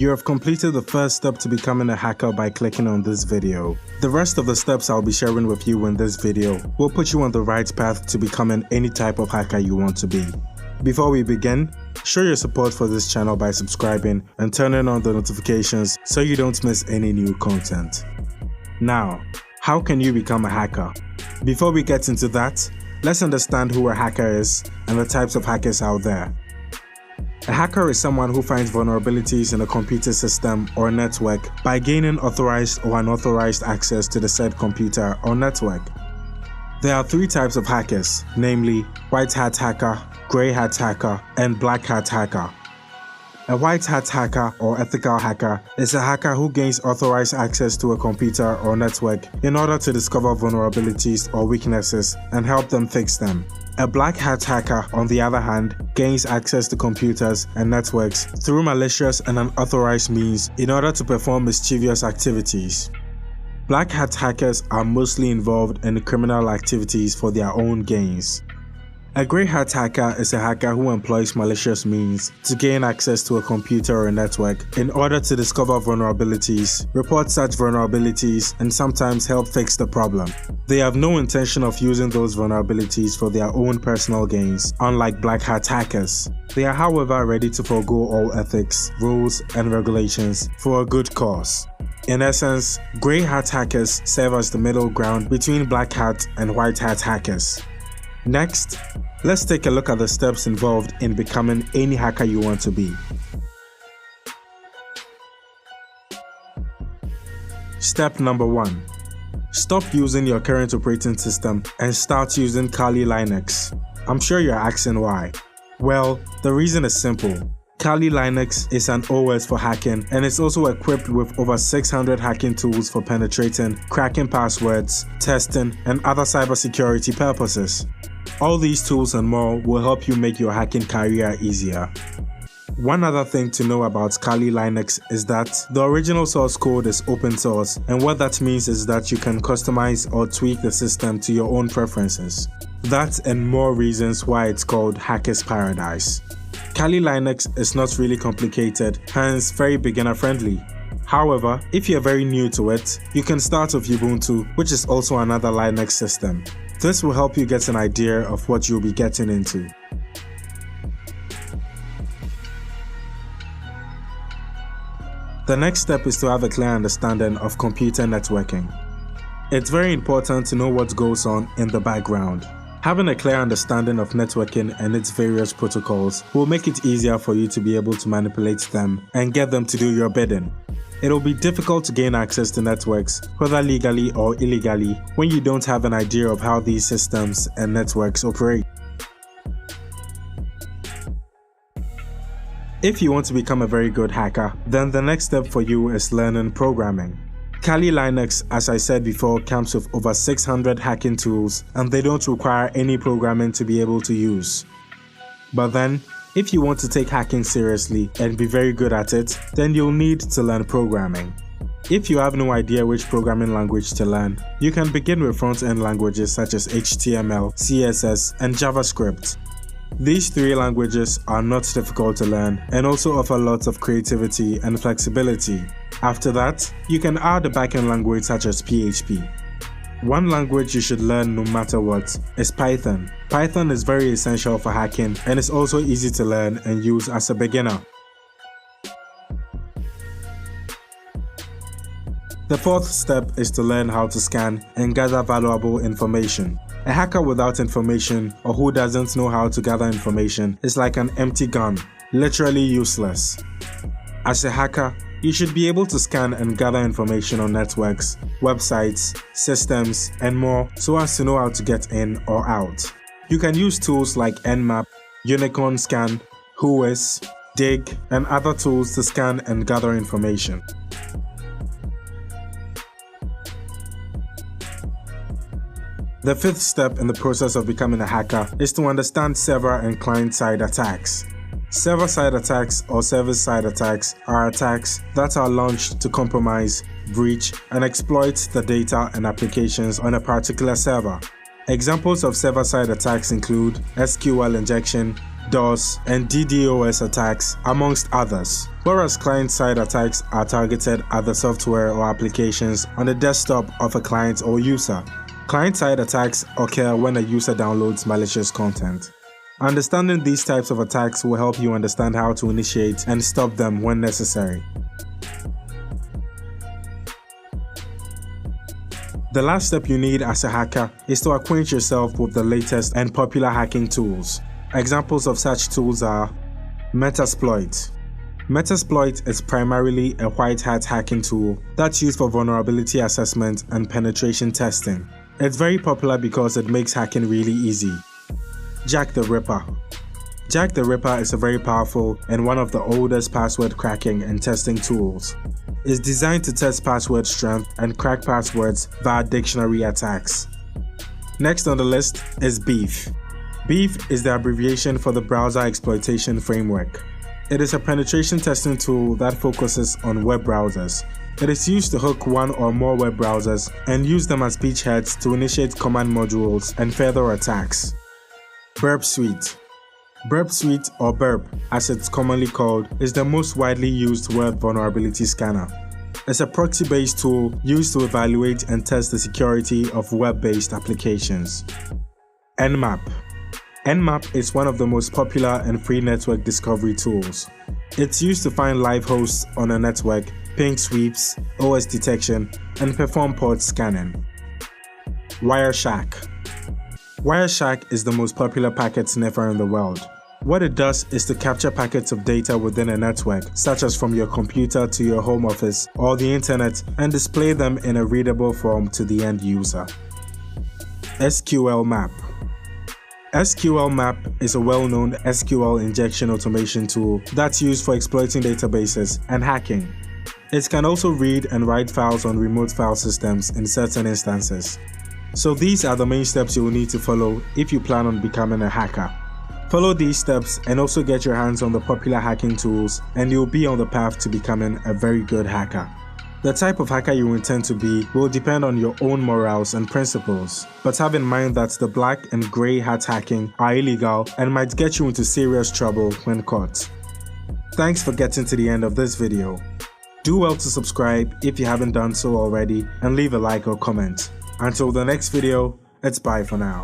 You have completed the first step to becoming a hacker by clicking on this video. The rest of the steps I'll be sharing with you in this video will put you on the right path to becoming any type of hacker you want to be. Before we begin, show your support for this channel by subscribing and turning on the notifications so you don't miss any new content. Now, how can you become a hacker? Before we get into that, let's understand who a hacker is and the types of hackers out there. A hacker is someone who finds vulnerabilities in a computer system or network by gaining authorized or unauthorized access to the said computer or network. There are three types of hackers, namely white hat hacker, grey hat hacker, and black hat hacker. A white hat hacker or ethical hacker is a hacker who gains authorized access to a computer or network in order to discover vulnerabilities or weaknesses and help them fix them. A black hat hacker, on the other hand, gains access to computers and networks through malicious and unauthorized means in order to perform mischievous activities. Black hat hackers are mostly involved in criminal activities for their own gains. A grey hat hacker is a hacker who employs malicious means to gain access to a computer or a network in order to discover vulnerabilities, report such vulnerabilities, and sometimes help fix the problem. They have no intention of using those vulnerabilities for their own personal gains, unlike black hat hackers. They are, however, ready to forego all ethics, rules, and regulations for a good cause. In essence, grey hat hackers serve as the middle ground between black hat and white hat hackers. Next, let's take a look at the steps involved in becoming any hacker you want to be. Step number 1. Stop using your current operating system and start using Kali Linux. I'm sure you're asking why. Well, the reason is simple. Kali Linux is an OS for hacking and it's also equipped with over 600 hacking tools for penetrating, cracking passwords, testing, and other cybersecurity purposes. All these tools and more will help you make your hacking career easier. One other thing to know about Kali Linux is that the original source code is open source, and what that means is that you can customize or tweak the system to your own preferences. That and more reasons why it's called Hacker's Paradise. Kali Linux is not really complicated, hence very beginner friendly. However, if you're very new to it, you can start with Ubuntu, which is also another Linux system. This will help you get an idea of what you'll be getting into. The next step is to have a clear understanding of computer networking. It's very important to know what goes on in the background. Having a clear understanding of networking and its various protocols will make it easier for you to be able to manipulate them and get them to do your bidding. It'll be difficult to gain access to networks, whether legally or illegally, when you don't have an idea of how these systems and networks operate. If you want to become a very good hacker, then the next step for you is learning programming. Kali Linux, as I said before, comes with over 600 hacking tools and they don't require any programming to be able to use. But then, if you want to take hacking seriously and be very good at it, then you'll need to learn programming. If you have no idea which programming language to learn, you can begin with front-end languages such as HTML, CSS, and JavaScript. These three languages are not difficult to learn and also offer lots of creativity and flexibility. After that, you can add a backend language such as PHP. One language you should learn no matter what is Python. Python is very essential for hacking and is also easy to learn and use as a beginner. The fourth step is to learn how to scan and gather valuable information. A hacker without information or who doesn't know how to gather information is like an empty gun, literally useless. As a hacker, you should be able to scan and gather information on networks, websites, systems, and more so as to know how to get in or out. You can use tools like Nmap, Unicorn Scan, Whois, Dig, and other tools to scan and gather information. The fifth step in the process of becoming a hacker is to understand server and client-side attacks. Server-side attacks or service-side attacks are attacks that are launched to compromise, breach, and exploit the data and applications on a particular server. Examples of server-side attacks include SQL injection, DOS, and DDoS attacks, amongst others. Whereas client-side attacks are targeted at the software or applications on the desktop of a client or user. Client-side attacks occur when a user downloads malicious content. Understanding these types of attacks will help you understand how to initiate and stop them when necessary. The last step you need as a hacker is to acquaint yourself with the latest and popular hacking tools. Examples of such tools are Metasploit. Metasploit is primarily a white hat hacking tool that's used for vulnerability assessment and penetration testing. It's very popular because it makes hacking really easy. Jack the Ripper. Jack the Ripper is a very powerful and one of the oldest password cracking and testing tools. It's designed to test password strength and crack passwords via dictionary attacks. Next on the list is Beef. Beef is the abbreviation for the Browser Exploitation Framework. It is a penetration testing tool that focuses on web browsers. It is used to hook one or more web browsers and use them as beachheads to initiate command modules and further attacks. Burp Suite. Burp Suite, or Burp as it's commonly called, is the most widely used web vulnerability scanner. It's a proxy-based tool used to evaluate and test the security of web-based applications. Nmap. Nmap is one of the most popular and free network discovery tools. It's used to find live hosts on a network, ping sweeps, OS detection, and perform port scanning. Wireshark. Wireshark is the most popular packet sniffer in the world. What it does is to capture packets of data within a network, such as from your computer to your home office or the internet, and display them in a readable form to the end user. SQL Map. SQL Map is a well-known SQL injection automation tool that's used for exploiting databases and hacking. It can also read and write files on remote file systems in certain instances. So these are the main steps you will need to follow if you plan on becoming a hacker. Follow these steps and also get your hands on the popular hacking tools, and you'll be on the path to becoming a very good hacker. The type of hacker you intend to be will depend on your own morals and principles, but have in mind that the black and grey hat hacking are illegal and might get you into serious trouble when caught. Thanks for getting to the end of this video. Do well to subscribe if you haven't done so already, and leave a like or comment. Until the next video, it's bye for now.